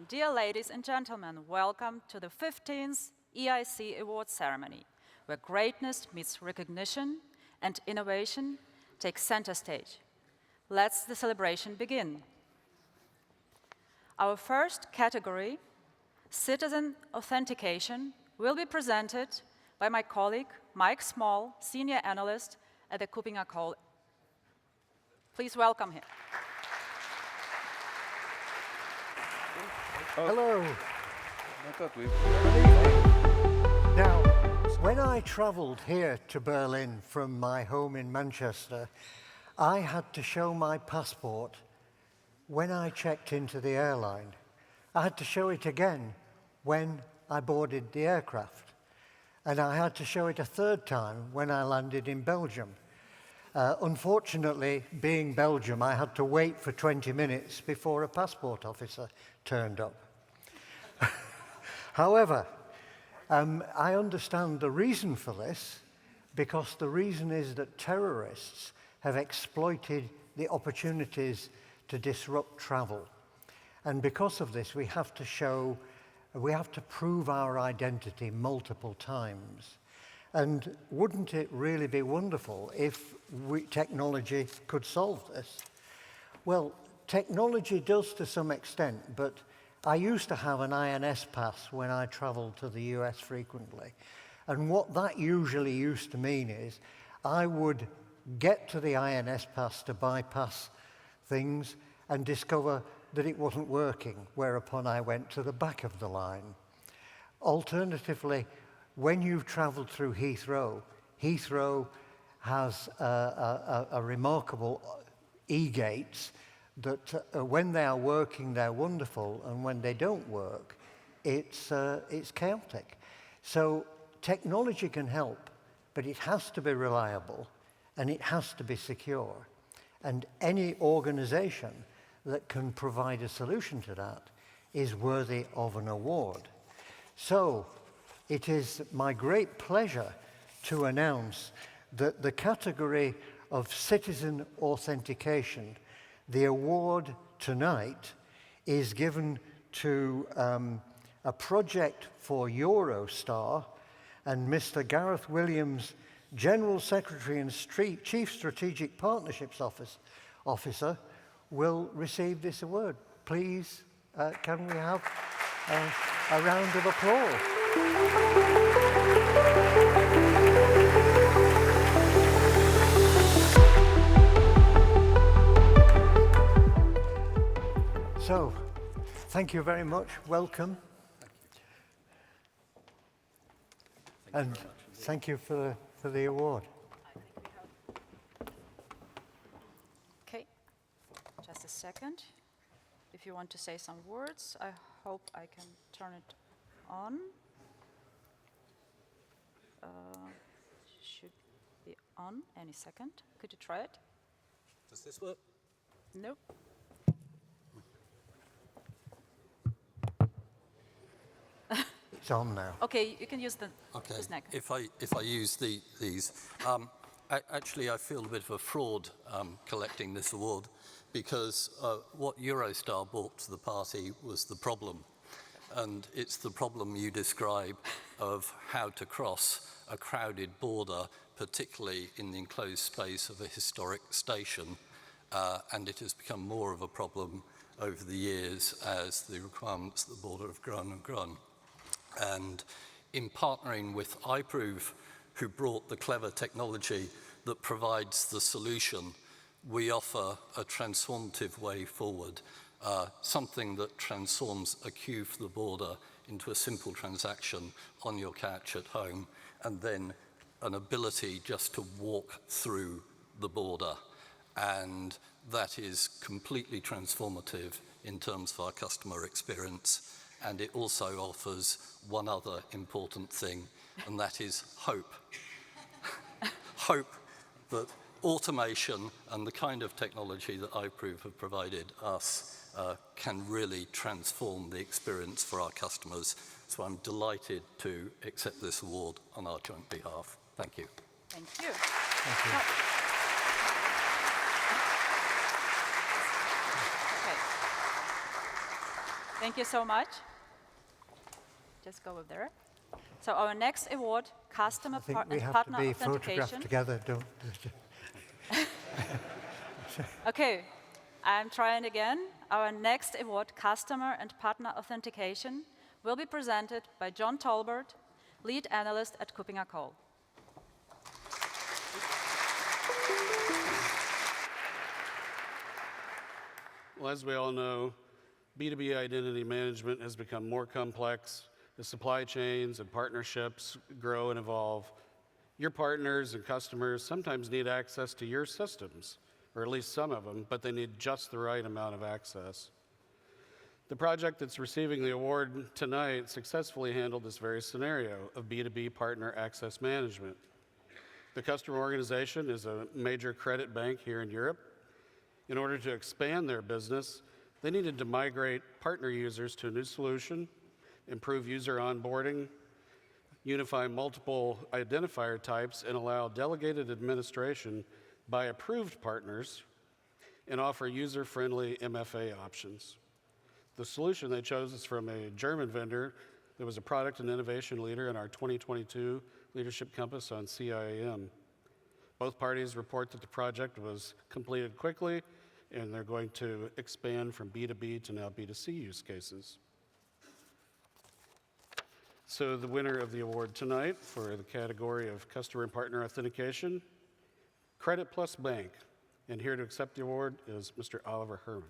Dear ladies and gentlemen, welcome to the 15th EIC Awards ceremony, where greatness meets recognition and innovation takes center stage. Let's the celebration begin. Our first category, Citizen Authentication, will be presented by my colleague, Mike Small, Senior Analyst at the KuppingerCole. Please welcome him. Hello. Now, when I travelled here to Berlin from my home in Manchester, I had to show my passport when I checked into the airline. I had to show it again when I boarded the aircraft. And I had to show it a third time when I landed in Belgium. Unfortunately, being Belgium, I had to wait for 20 minutes before a passport officer turned up. However, I understand the reason for this, because the reason is that terrorists have exploited the opportunities to disrupt travel. And because of this, we have to prove our identity multiple times. And wouldn't it really be wonderful if technology could solve this? Well, technology does to some extent, but I used to have an INS pass when I traveled to the US frequently. And what that usually used to mean is I would get to the INS pass to bypass things and discover that it wasn't working, whereupon I went to the back of the line. Alternatively, when you've traveled through Heathrow, Heathrow has a remarkable e-gates that when they are working, they're wonderful, and when they don't work, it's chaotic. So technology can help, but it has to be reliable, and it has to be secure. And any organization that can provide a solution to that is worthy of an award. So it is my great pleasure to announce that the category of citizen authentication, the award tonight is given to a project for Eurostar, and Mr. Gareth Williams, General Secretary and Chief Strategic Partnerships Officer, will receive this award. Please, can we have a round of applause? So, thank you very much. Welcome. And thank you for the award. Okay, just a second. If you want to say some words, I hope I can turn it on. Should be on any second. Could you try it? Does this work? Nope. It's on now. Okay, you can use the Okay. snack. If I use these, actually I feel a bit of a fraud collecting this award, because what Eurostar brought to the party was the problem, and it's the problem you describe of how to cross a crowded border, particularly in the enclosed space of a historic station, and it has become more of a problem over the years as the requirements at the border have grown and grown. And in partnering with iProve, who brought the clever technology that provides the solution, we offer a transformative way forward, something that transforms a queue for the border into a simple transaction on your couch at home, and then an ability just to walk through the border. And that is completely transformative in terms of our customer experience. And it also offers one other important thing, and that is hope. Hope that automation and the kind of technology that iProve have provided us can really transform the experience for our customers. So I'm delighted to accept this award on our joint behalf. Thank you. Thank you. Thank you. Okay. Thank you so much. Just go over there. So our next award, Customer I think and we have to Partner be Authentication. photographed together, don't Okay, I'm trying again. Our next award, Customer and Partner Authentication, will be presented by John Tolbert, Lead Analyst at KuppingerCole. Well, as we all know, B2B identity management has become more complex as supply chains and partnerships grow and evolve. Your partners and customers sometimes need access to your systems, or at least some of them, but they need just the right amount of access. The project that's receiving the award tonight successfully handled this very scenario of B2B partner access management. The customer organization is a major credit bank here in Europe. In order to expand their business, they needed to migrate partner users to a new solution, improve user onboarding, unify multiple identifier types, and allow delegated administration by approved partners, and offer user-friendly MFA options. The solution they chose is from a German vendor that was a product and innovation leader in our 2022 Leadership Compass on CIAM. Both parties report that the project was completed quickly, and they're going to expand from B2B to now B2C use cases. So the winner of the award tonight for the category of Customer and Partner Authentication, Credit Plus Bank. And here to accept the award is Mr. Oliver Herman.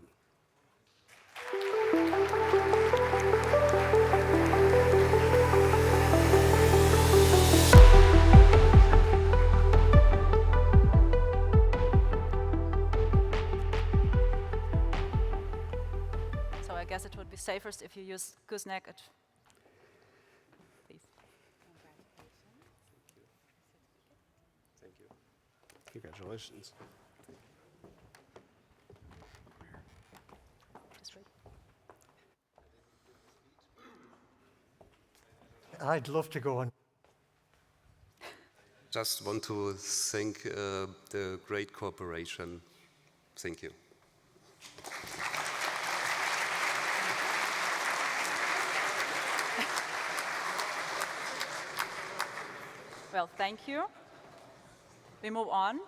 So I guess it would be safest if you use gooseneck. Please. Thank you. Congratulations. Just read. I'd love to go on. Just want to thank the great cooperation. Thank you. Well, thank you. We move on.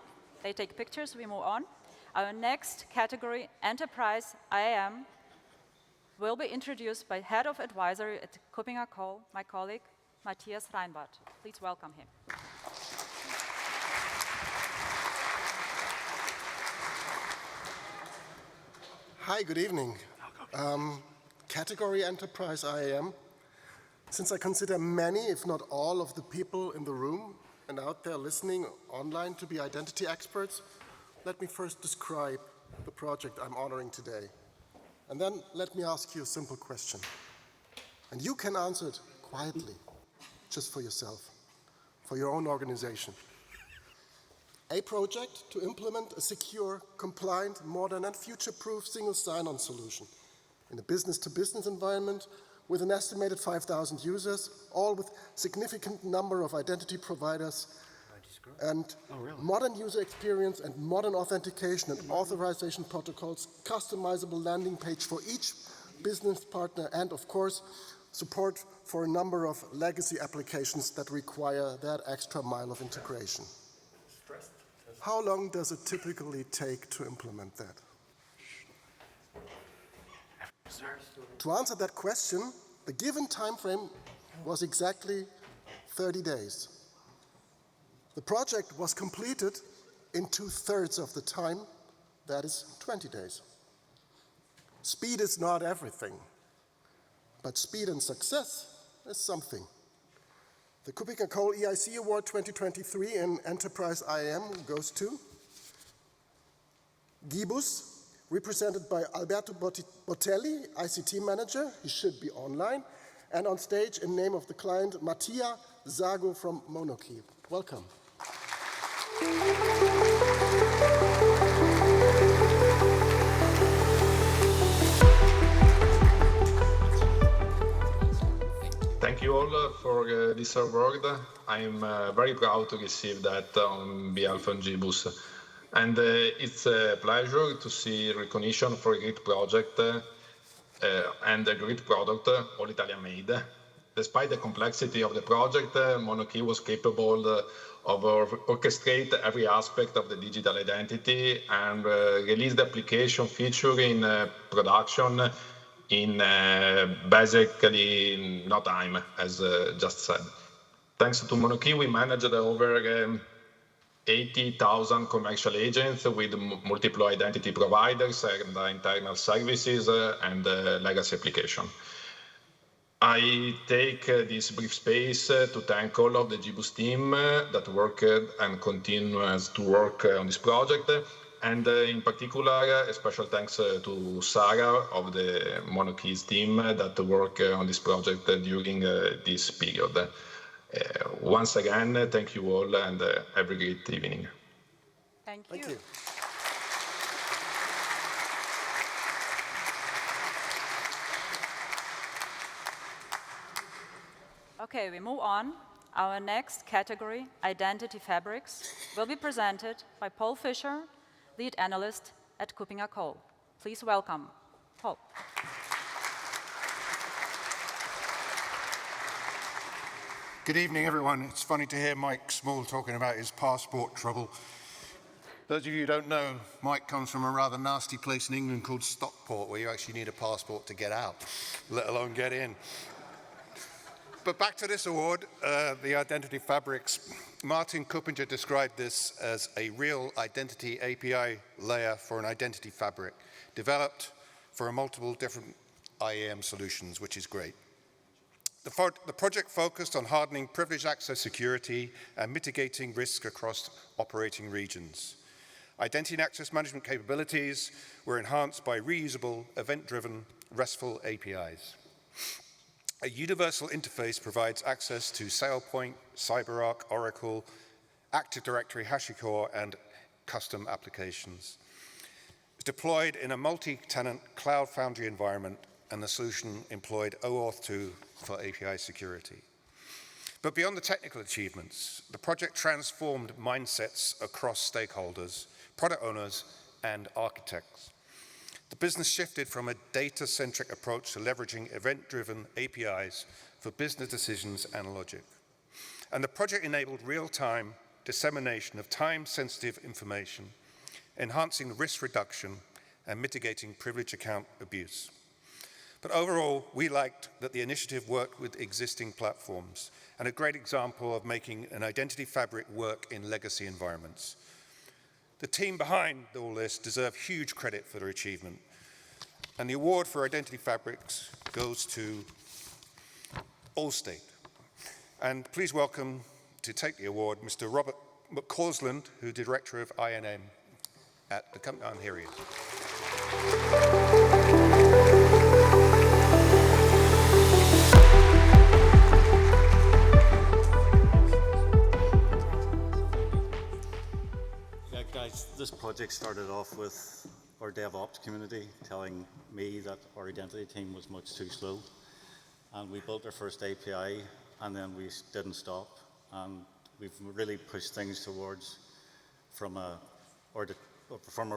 They take pictures, we move on. Our next category, Enterprise IAM, will be introduced by Head of Advisory at KuppingerCole, my colleague, Matthias Reinbart. Please welcome him. Hi, good evening. Category Enterprise IAM. Since I consider many, if not all, of the people in the room and out there listening online to be identity experts, let me first describe the project I'm honoring today. And then let me ask you a simple question. And you can answer it quietly, just for yourself, for your own organization. A project to implement a secure, compliant, modern, and future-proof single sign-on solution in a business-to-business environment with an estimated 5,000 users, all with significant number of identity providers and modern user experience and modern authentication and authorization protocols, customizable landing page for each business partner, and of course, support for a number of legacy applications that require that extra mile of integration. How long does it typically take to implement that? To answer that question, the given time frame was exactly 30 days. The project was completed in 2/3 of the time, that is 20 days. Speed is not everything, but speed and success is something. The KuppingerCole EIC Award 2023 in Enterprise IAM goes to Gibus, represented by Alberto Botelli, ICT Manager. He should be online. And on stage, in name of the client, Mattia Zago from Monokey. Welcome. Thank you all for this award. I'm very proud to receive that on behalf of Gibus. And it's a pleasure to see recognition for a great project and a great product, all Italian made. Despite the complexity of the project, MonoKey was capable of orchestrate every aspect of the digital identity and release the application feature in production in basically no time, as just said. Thanks to MonoKey, we managed over 80,000 commercial agents with multiple identity providers and internal services and legacy application. I take this brief space to thank all of the GBoost team that worked and continues to work on this project. And in particular, a special thanks to Sarah of the MonoKey's team that worked on this project during this period. Once again, thank you all and have a great evening. Thank you. Thank you. Okay, we move on. Our next category, Identity Fabrics, will be presented by Paul Fischer, lead analyst at KuppingerCole. Please welcome Paul. Good evening, everyone. It's funny to hear Mike Small talking about his passport trouble. Those of you who don't know, Mike comes from a rather nasty place in England called Stockport, where you actually need a passport to get out, let alone get in. But back to this award, the Identity Fabrics. Martin Kuppinger described this as a real identity API layer for an identity fabric, developed for multiple different IAM solutions, which is great. The project focused on hardening privileged access security and mitigating risk across operating regions. Identity and access management capabilities were enhanced by reusable, event-driven, RESTful APIs. A universal interface provides access to SailPoint, CyberArk, Oracle, Active Directory, HashiCorp, and custom applications. It's deployed in a multi-tenant Cloud Foundry environment, and the solution employed OAuth 2 for API security. But beyond the technical achievements, the project transformed mindsets across stakeholders, product owners, and architects. The business shifted from a data-centric approach to leveraging event-driven APIs for business decisions and logic. And the project enabled real-time dissemination of time-sensitive information, enhancing risk reduction and mitigating privilege account abuse. But overall, we liked that the initiative worked with existing platforms, and a great example of making an identity fabric work in legacy environments. The team behind all this deserve huge credit for their achievement. And the award for Identity Fabrics goes to Allstate. And please welcome to take the award, Mr. Robert McCausland, who's Director of I&M at the company. And here he is. This project started off with our DevOps community telling me that our identity team was much too slow. And we built our first API, and then we didn't stop. And we've really pushed things towards from our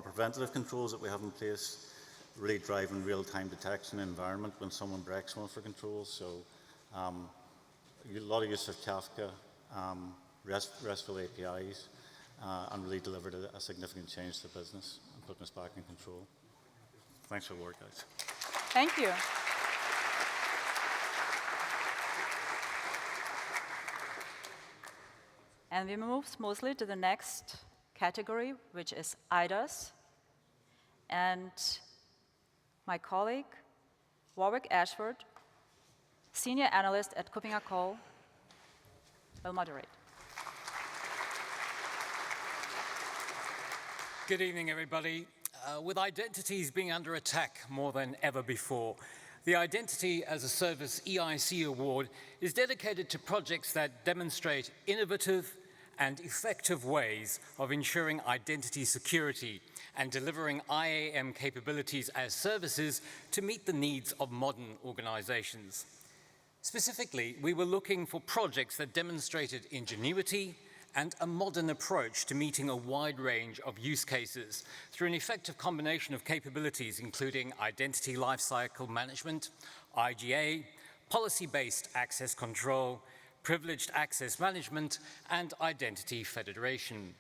preventative controls that we have in place, really driving real-time detection environment when someone breaks one of our controls. So a lot of use of Kafka, RESTful APIs. And really delivered a significant change to the business and putting us back in control. Thanks for the work, guys. Thank you. And we move smoothly to the next category, which is IDaaS. And my colleague, Warwick Ashford, Senior Analyst at KuppingerCole, will moderate. Good evening, everybody. With identities being under attack more than ever before, the Identity as a Service EIC Award is dedicated to projects that demonstrate innovative and effective ways of ensuring identity security and delivering IAM capabilities as services to meet the needs of modern organizations. Specifically, we were looking for projects that demonstrated ingenuity and a modern approach to meeting a wide range of use cases through an effective combination of capabilities, including identity lifecycle management, IGA, policy-based access control, privileged access management, and identity federation.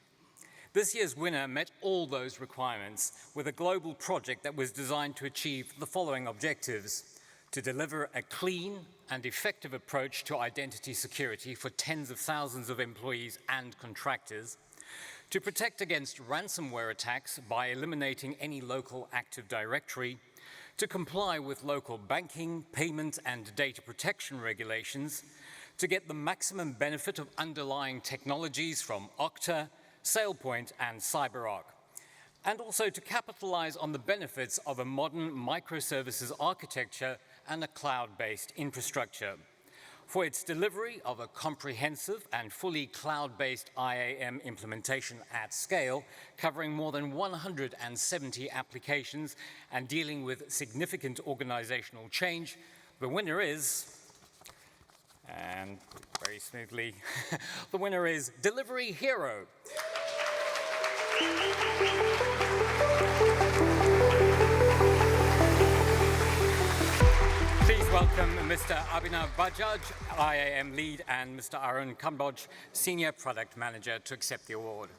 This year's winner met all those requirements with a global project that was designed to achieve the following objectives: to deliver a clean and effective approach to identity security for tens of thousands of employees and contractors, to protect against ransomware attacks by eliminating any local Active Directory, to comply with local banking, payment, and data protection regulations, to get the maximum benefit of underlying technologies from Okta, SailPoint, and CyberArk, and also to capitalize on the benefits of a modern microservices architecture and a cloud-based infrastructure. For its delivery of a comprehensive and fully cloud-based IAM implementation at scale, covering more than 170 applications and dealing with significant organizational change, the winner is, and very smoothly, the winner is Delivery Hero. Please welcome Mr. Abhinav Bajaj, IAM Lead, and Mr. Arun Kamboj, Senior Product Manager, to accept the award.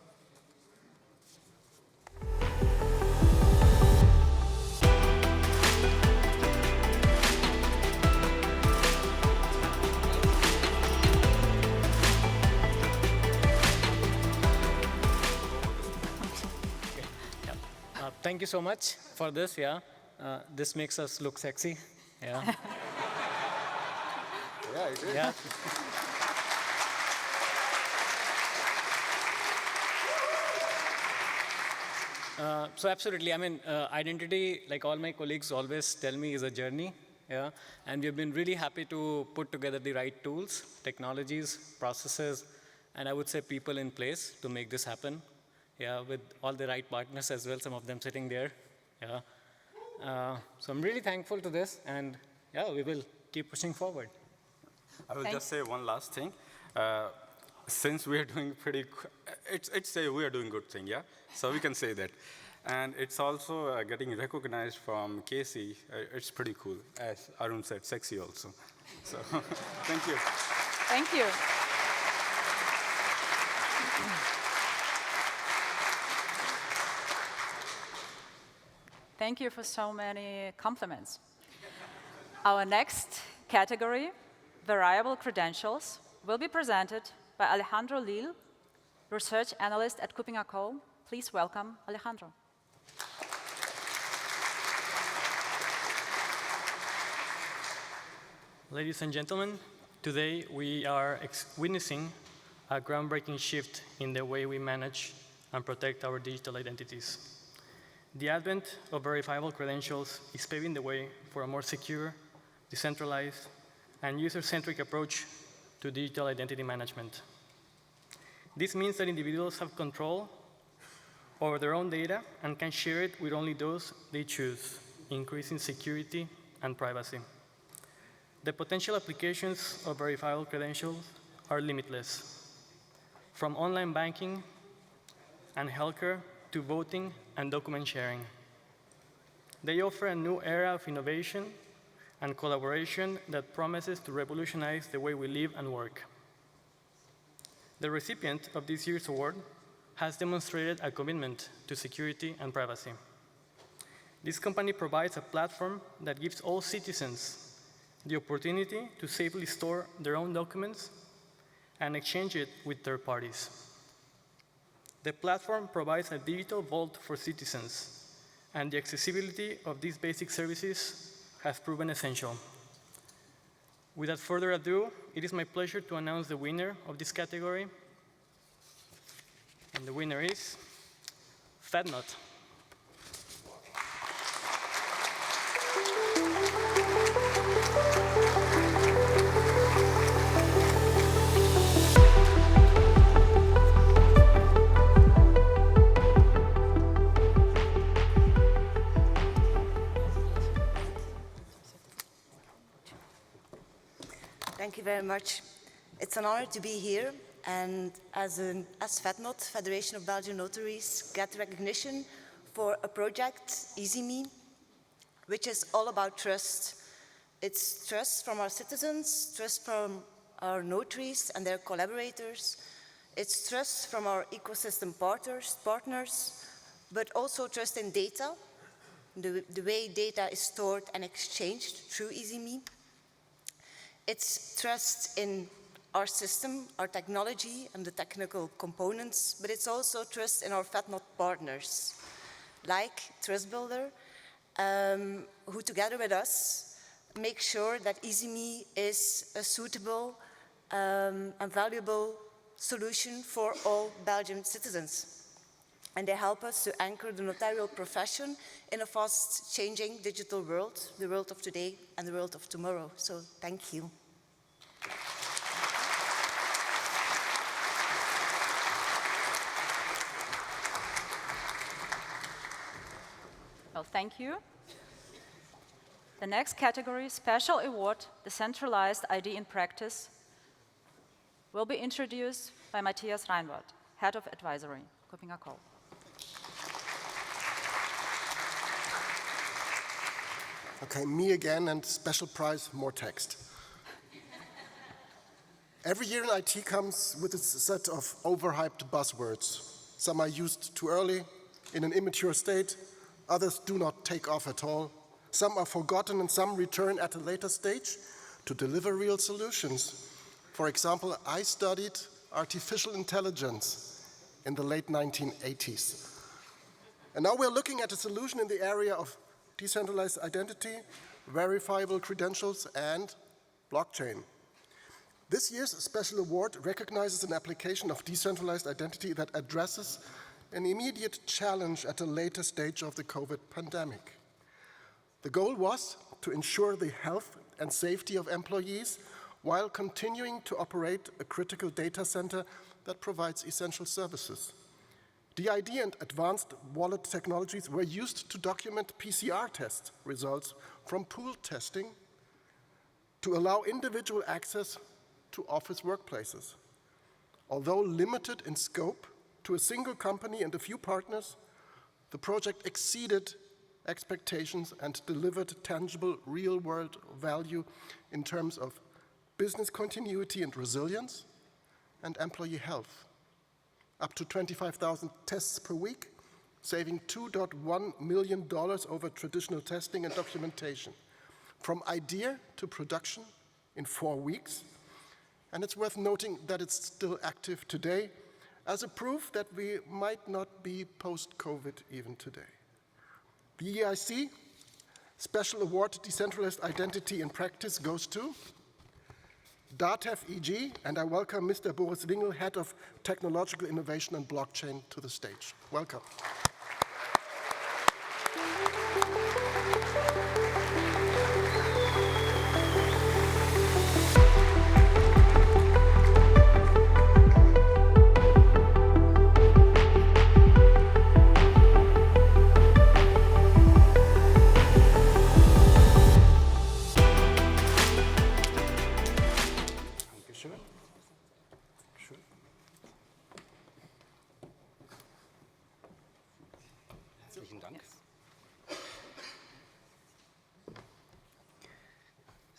Thank you so much for this, this makes us look sexy, Yeah, I agree. Yeah. So absolutely, I mean, identity, like all my colleagues always tell me, is a journey, and we've been really happy to put together the right tools, technologies, processes, and I would say people in place to make this happen. With all the right partners as well, some of them sitting there. So I'm really thankful to this, and we will keep pushing forward. I will just say one last thing. Since we are doing we are doing good thing, So we can say that. And it's also getting recognized from Casey. It's pretty cool. As Arun said, sexy also. So thank you. Thank you. Thank you for so many compliments. Our next category, variable credentials, will be presented by Alejandro Lil, Research Analyst at KuppingerCole. Please welcome Alejandro. Ladies and gentlemen, today we are witnessing a groundbreaking shift in the way we manage and protect our digital identities. The advent of verifiable credentials is paving the way for a more secure, decentralized, and user-centric approach to digital identity management. This means that individuals have control over their own data and can share it with only those they choose, increasing security and privacy. The potential applications of verifiable credentials are limitless, from online banking and healthcare to voting and document sharing. They offer a new era of innovation and collaboration that promises to revolutionize the way we live and work. The recipient of this year's award has demonstrated a commitment to security and privacy. This company provides a platform that gives all citizens the opportunity to safely store their own documents and exchange it with third parties. The platform provides a digital vault for citizens, and the accessibility of these basic services has proven essential. Without further ado, it is my pleasure to announce the winner of this category. And the winner is FedNot. Thank you very much. It's an honor to be here and as FedNot, Federation of Belgian Notaries, get recognition for a project, EasyMe, which is all about trust. It's trust from our citizens, trust from our notaries and their collaborators. It's trust from our ecosystem partners, but also trust in data, the way data is stored and exchanged through EasyMe. It's trust in our system, our technology, and the technical components, but it's also trust in our FedNot partners, like TrustBuilder, who together with us make sure that EasyMe is a suitable and valuable solution for all Belgian citizens. And they help us to anchor the notarial profession in a fast-changing digital world, the world of today and the world of tomorrow. So thank you. Well, thank you. The next category, Special Award, Decentralized ID in Practice, will be introduced by Matthias Reinwald, Head of Advisory, KuppingerCole. Okay, me again, and special prize, more text. Every year in IT comes with a set of overhyped buzzwords. Some are used too early, in an immature state. Others do not take off at all. Some are forgotten and some return at a later stage to deliver real solutions. For example, I studied artificial intelligence in the late 1980s. And now we're looking at a solution in the area of decentralized identity, verifiable credentials, and blockchain. This year's special award recognizes an application of decentralized identity that addresses an immediate challenge at a later stage of the COVID pandemic. The goal was to ensure the health and safety of employees while continuing to operate a critical data center that provides essential services. DID and advanced wallet technologies were used to document PCR test results from pool testing to allow individual access to office workplaces. Although limited in scope to a single company and a few partners, the project exceeded expectations and delivered tangible real-world value in terms of business continuity and resilience and employee health. Up to 25,000 tests per week, saving $2.1 million over traditional testing and documentation. From idea to production in 4 weeks. And it's worth noting that it's still active today as a proof that we might not be post-COVID even today. The EIC Special Award Decentralized Identity in Practice goes to DATEV EG, and I welcome Mr. Boris Wingel, Head of Technological Innovation and Blockchain, to the stage. Welcome.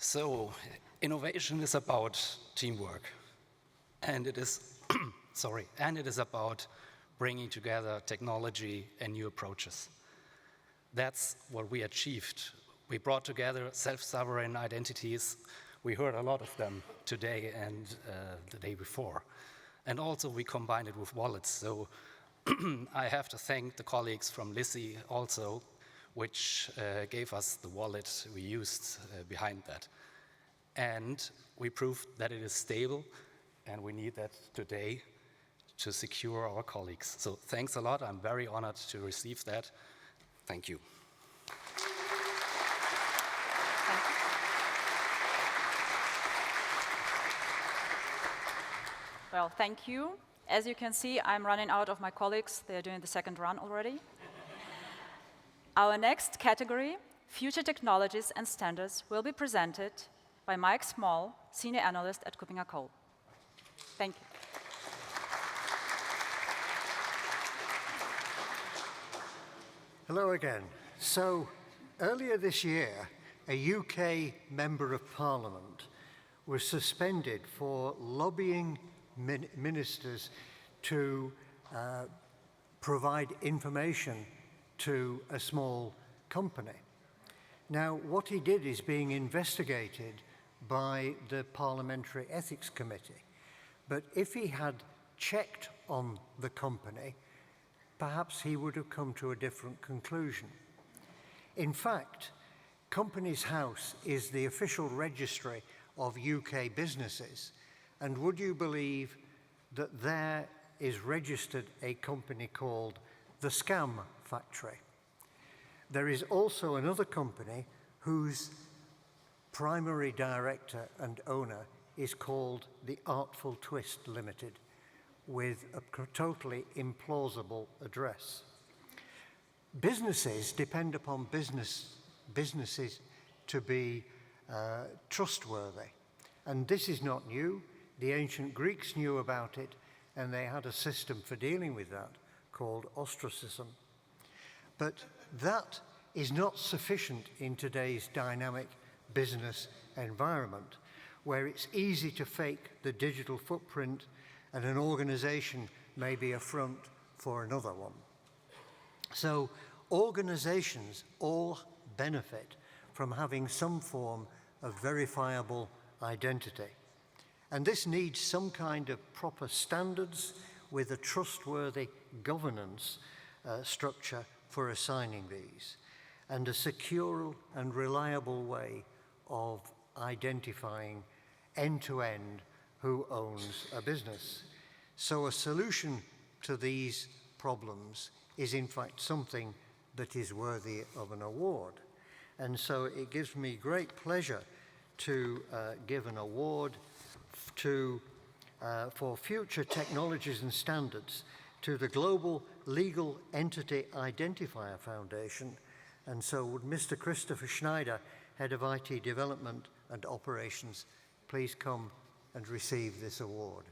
So, innovation is about teamwork, and it is, and it is about bringing together technology and new approaches. That's what we achieved. We brought together self-sovereign identities. We heard a lot of them today and the day before. And also we combined it with wallets. So I have to thank the colleagues from LISI also, which gave us the wallet we used behind that. And we proved that it is stable, and we need that today to secure our colleagues. So thanks a lot. I'm very honored to receive that. Thank you. Well, thank you. As you can see, I'm running out of my colleagues. They're doing the second run already. Our next category, Future Technologies and Standards, will be presented by Mike Small, Senior Analyst at KuppingerCole. Thank you. Hello again. So, earlier this year, a UK Member of Parliament was suspended for lobbying ministers to provide information to a small company. Now, what he did is being investigated by the Parliamentary Ethics Committee. But if he had checked on the company, perhaps he would have come to a different conclusion. In fact, Companies House is the official registry of UK businesses, and would you believe that there is registered a company called the Scam Factory? There is also another company whose primary director and owner is called the Artful Twist Limited, with a totally implausible address. Businesses depend upon businesses to be trustworthy, and this is not new. The ancient Greeks knew about it, and they had a system for dealing with that called ostracism. But that is not sufficient in today's dynamic business environment, where it's easy to fake the digital footprint and an organization may be a front for another one. So organizations all benefit from having some form of verifiable identity. And this needs some kind of proper standards with a trustworthy governance structure for assigning these, and a secure and reliable way of identifying end-to-end who owns a business. So a solution to these problems is in fact something that is worthy of an award. And so it gives me great pleasure to give an award for future technologies and standards to the Global Legal Entity Identifier Foundation. And so would Mr. Christopher Schneider, Head of IT Development and Operations, please come and receive this award.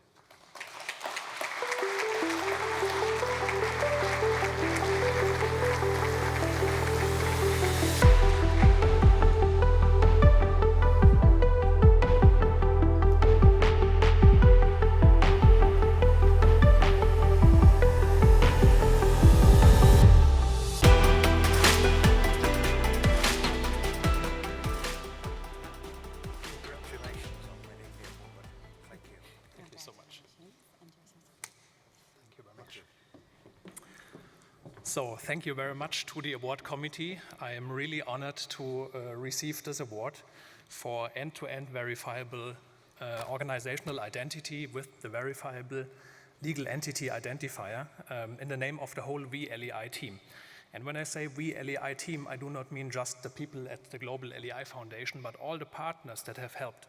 So thank you very much to the award committee. I am really honored to receive this award for end-to-end verifiable organizational identity with the verifiable legal entity identifier in the name of the whole VLEI team. And when I say VLEI team, I do not mean just the people at the Global LEI Foundation, but all the partners that have helped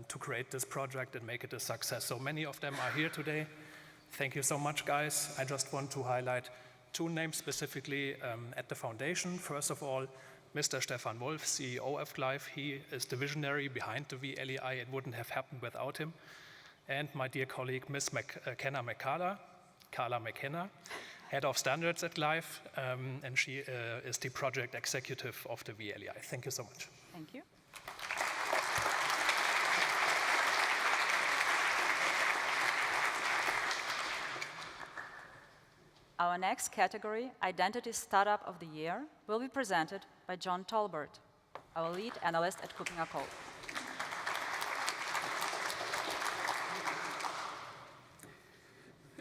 to create this project and make it a success. So many of them are here today. Thank you so much, guys. I just want to highlight two names specifically at the foundation. First of all, Mr. Stefan Wolf, CEO of Life. He is the visionary behind the VLEI. It wouldn't have happened without him. And my dear colleague, Ms. Carla McKenna, Head of Standards at Life, and she is the project executive of the VLEI. Thank you so much. Thank you. Our next category, Identity Startup of the Year, will be presented by John Tolbert, our lead analyst at KuppingerCole.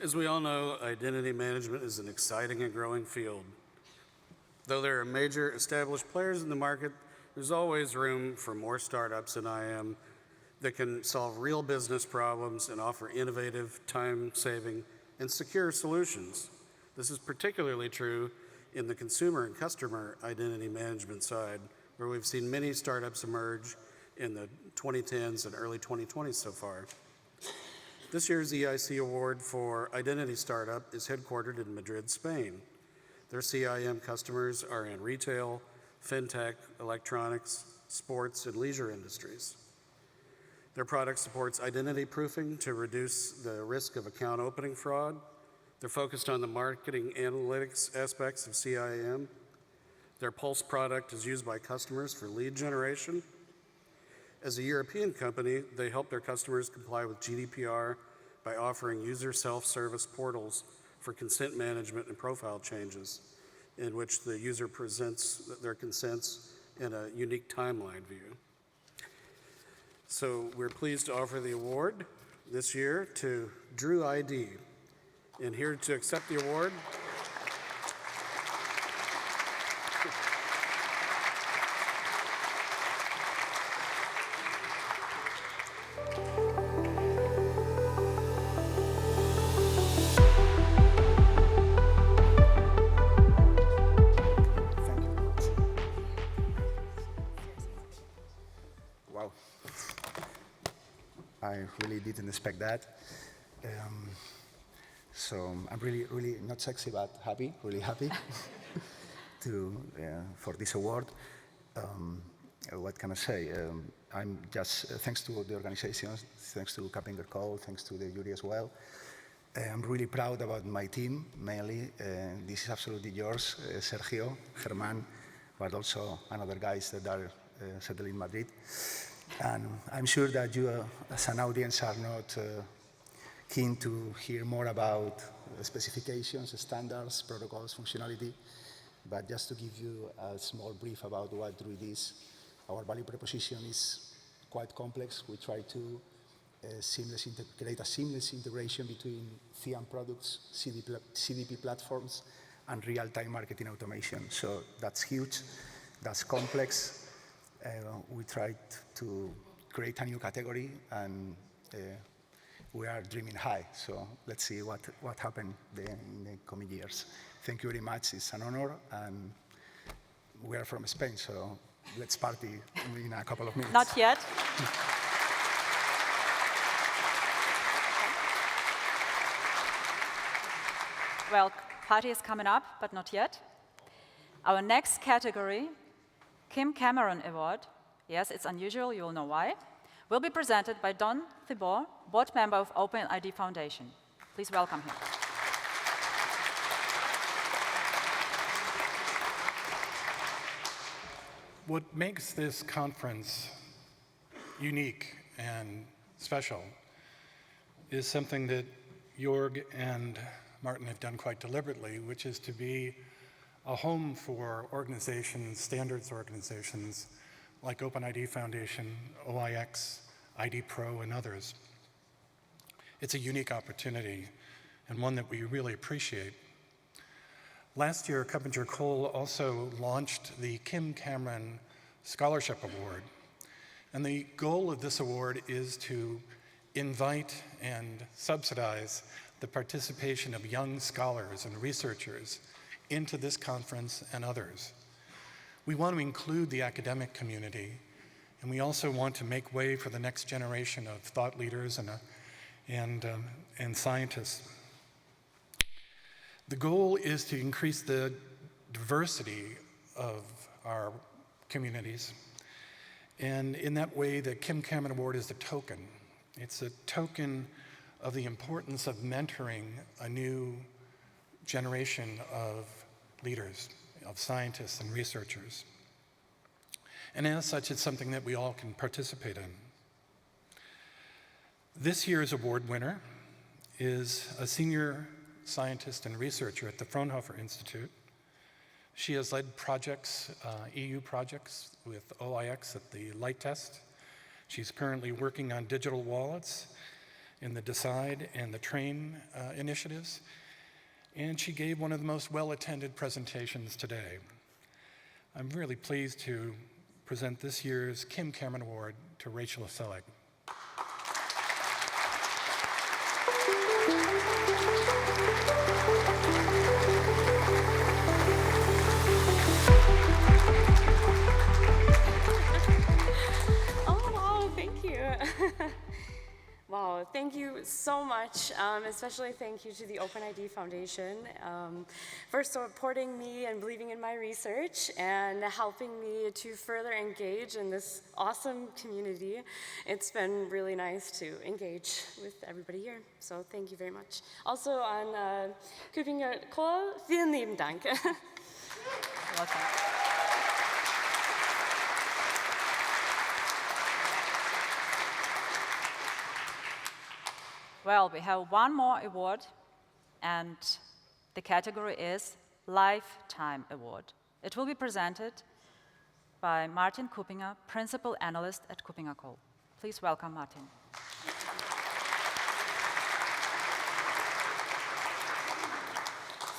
As we all know, identity management is an exciting and growing field. Though there are major established players in the market, there's always room for more startups than IAM that can solve real business problems and offer innovative, time-saving, and secure solutions. This is particularly true in the consumer and customer identity management side, where we've seen many startups emerge in the 2010s and early 2020s so far. This year's EIC Award for Identity Startup is headquartered in Madrid, Spain. Their CIM customers are in retail, fintech, electronics, sports, and leisure industries. Their product supports identity proofing to reduce the risk of account opening fraud. They're focused on the marketing analytics aspects of CIAM. Their Pulse product is used by customers for lead generation. As a European company, they help their customers comply with GDPR by offering user self-service portals for consent management and profile changes, in which the user presents their consents in a unique timeline view. So we're pleased to offer the award this year to Drew ID. And here to accept the award, Wow. I really didn't expect that. So I'm really not sexy, but happy, really happy for this award. What can I say? I'm just, thanks to the organizations, thanks to KuppingerCole, thanks to the jury as well. I'm really proud about my team, mainly. This is absolutely yours, Sergio, Germán, but also another guys that are settled in Madrid. And I'm sure that you, as an audience, are not keen to hear more about specifications, standards, protocols, functionality, but just to give you a small brief about what Druid is. Our value proposition is quite complex. We try to create a seamless integration between CM products, CDP platforms, and real-time marketing automation. So that's huge, that's complex. We tried to create a new category, and we are dreaming high. So let's see what happens in the coming years. Thank you very much. It's an honor, and we are from Spain, so let's party in a couple of minutes. Not yet. Well, party is coming up, but not yet. Our next category, Kim Cameron Award, yes, it's unusual, you'll know why, will be presented by Don Thibault, board member of OpenID Foundation. Please welcome him. What makes this conference unique and special is something that Jorg and Martin have done quite deliberately, which is to be a home for organizations, standards organizations, like OpenID Foundation, OIX, ID Pro, and others. It's a unique opportunity, and one that we really appreciate. Last year, KuppingerCole also launched the Kim Cameron Scholarship Award. And the goal of this award is to invite and subsidize the participation of young scholars and researchers into this conference and others. We want to include the academic community, and we also want to make way for the next generation of thought leaders and scientists. The goal is to increase the diversity of our communities, and in that way, the Kim Cameron Award is a token. It's a token of the importance of mentoring a new generation of leaders, of scientists and researchers. And as such, it's something that we all can participate in. This year's award winner is a senior scientist and researcher at the Fraunhofer Institute. She has led projects, EU projects with OIX at the Light Test. She's currently working on digital wallets in the Decide and the Train initiatives. And she gave one of the most well-attended presentations today. I'm really pleased to present this year's Kim Cameron Award to Rachel Selig. Oh, wow, thank you. Wow, thank you so much, especially thank you to the OpenID Foundation for supporting me and believing in my research and helping me to further engage in this awesome community. It's been really nice to engage with everybody here, so thank you very much. Also an KuppingerCole, vielen lieben Dank. Welcome. Well, we have one more award, and the category is Lifetime Award. It will be presented by Martin Kuppinger, Principal Analyst at KuppingerCole. Please welcome Martin.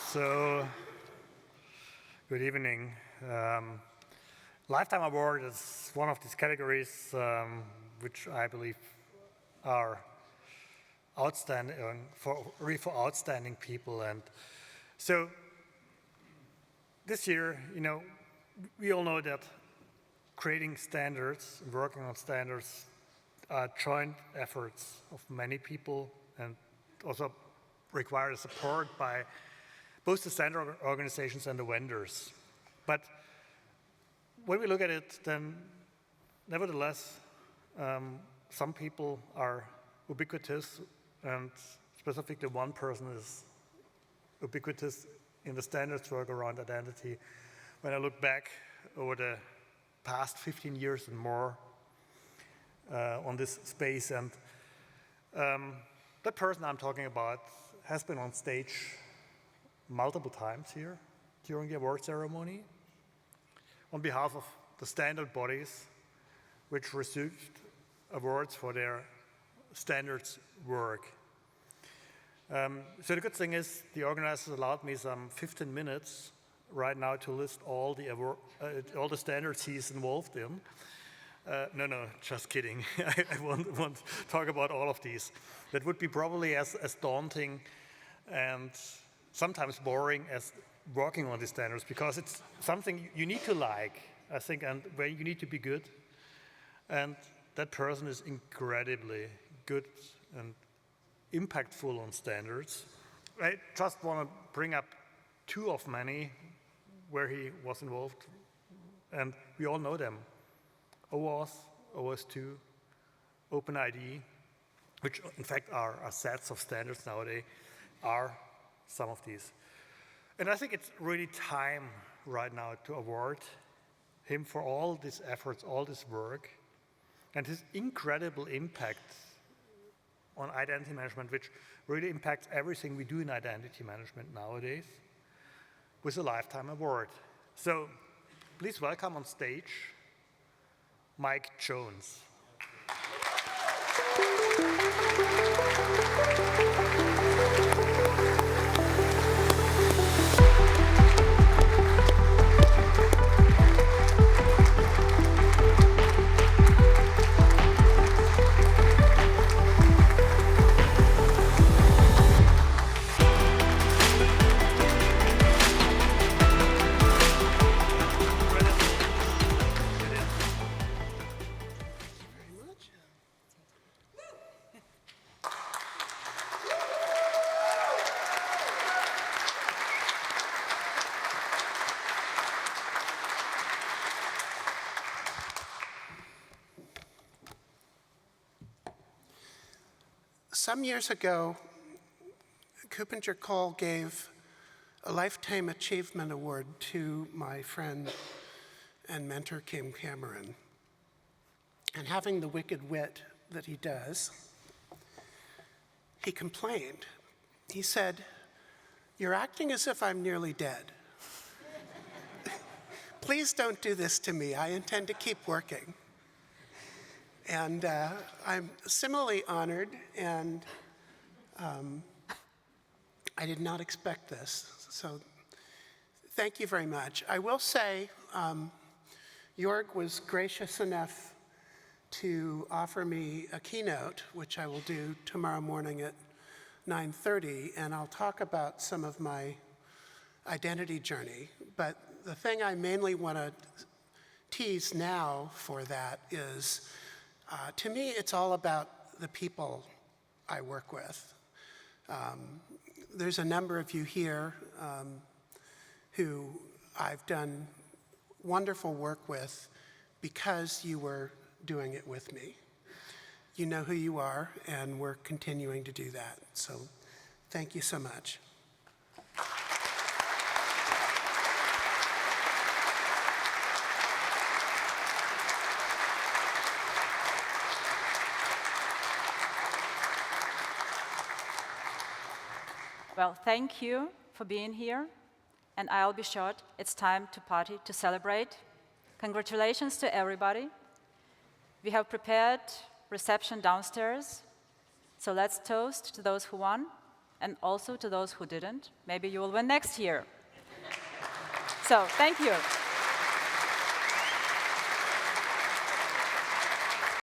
So, good evening. Lifetime Award is one of these categories which I believe are outstanding for outstanding people. And so this year, we all know that creating standards, working on standards are joint efforts of many people and also require the support by both the standard organizations and the vendors. But when we look at it, then nevertheless, some people are ubiquitous, and specifically one person is ubiquitous in the standards work around identity. When I look back over the past 15 years and more on this space, and that person I'm talking about has been on stage multiple times here during the award ceremony on behalf of the standard bodies which received awards for their standards work. So the good thing is the organizers allowed me some 15 minutes right now to list all the standards he's involved in. No, just kidding. I won't talk about all of these. That would be probably as daunting and sometimes boring as working on these standards, because it's something you need to like, I think, and where you need to be good. And that person is incredibly good and impactful on standards. I just want to bring up two of many where he was involved, and we all know them. OAuth, OS2, OpenID, which in fact are sets of standards nowadays, are some of these. And I think it's really time right now to award him for all these efforts, all this work, and his incredible impact on identity management, which really impacts everything we do in identity management nowadays, with a Lifetime Award. So please welcome on stage Mike Jones. Some years ago, KuppingerCole gave a Lifetime Achievement Award to my friend and mentor, Kim Cameron. And having the wicked wit that he does, he complained. He said, "You're acting as if I'm nearly dead. Please don't do this to me. I intend to keep working." And I'm similarly honored, and I did not expect this. So thank you very much. I will say, Jorg was gracious enough to offer me a keynote, which I will do tomorrow morning at 9:30, and I'll talk about some of my identity journey. But the thing I mainly want to tease now for that is, to me, it's all about the people I work with. There's a number of you here who I've done wonderful work with because you were doing it with me. You know who you are, and we're continuing to do that. So thank you so much. Well, thank you for being here. And I'll be short. It's time to party, to celebrate. Congratulations to everybody. We have prepared reception downstairs. So let's toast to those who won and also to those who didn't. Maybe you will win next year. So thank you.